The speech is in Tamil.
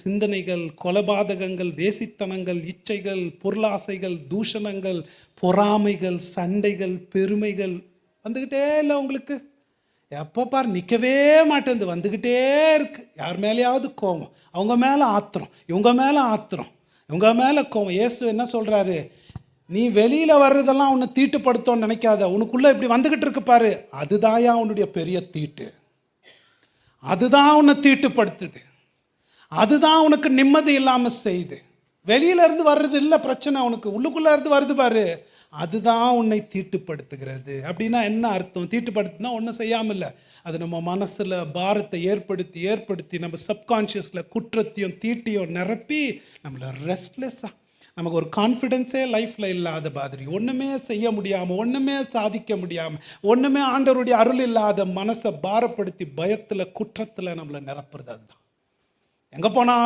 சிந்தனைகள், கொலபாதகங்கள், வேசித்தனங்கள், இச்சைகள், பொருளாசைகள், தூஷணங்கள், பொறாமைகள், சண்டைகள், பெருமைகள் வந்துக்கிட்டே இல்லை உங்களுக்கு? எப்போ பார் நிற்கவே மாட்டேங்குது, வந்துக்கிட்டே இருக்கு. யார் மேலேயாவது கோவம், அவங்க மேலே ஆத்திரம், இவங்க மேலே ஆத்திரம், இவங்க மேலே கோவம். இயேசு என்ன சொல்கிறாரு? நீ வெளியில் வர்றதெல்லாம் உன்னை தீட்டுப்படுத்தோன்னு நினைக்காத, உனக்குள்ளே இப்படி வந்துக்கிட்டு இருக்கு பாரு, அதுதாயா உன்னுடைய பெரிய தீட்டு. அதுதான் உன்னை தீட்டுப்படுத்துது, அதுதான் உனக்கு நிம்மதி இல்லாமல் செய்யுது. வெளியில இருந்து வர்றது இல்லை பிரச்சனை, உனக்கு உள்ளுக்குள்ளே இருந்து வருது பாரு, அதுதான் உன்னை தீட்டுப்படுத்துகிறது. அப்படின்னா என்ன அர்த்தம்? தீட்டுப்படுத்தினா ஒன்றும் செய்யாமல் இல்லை, அது நம்ம மனசில் பாரத்தை ஏற்படுத்தி ஏற்படுத்தி நம்ம சப்கான்ஷியஸில் குற்றத்தையும் தீட்டையும் நிரப்பி நம்மளை ரெஸ்ட்லெஸ்ஸாக, நமக்கு ஒரு கான்ஃபிடென்ஸே லைஃப்பில் இல்லாத மாதிரி, ஒன்றுமே செய்ய முடியாமல், ஒன்றுமே சாதிக்க முடியாமல், ஒன்றுமே ஆண்டவருடைய அருள் இல்லாத மனசை பாரப்படுத்தி பயத்தில் குற்றத்தில் நம்மளை நிரப்புறது. அதுதான் எங்கே போனால்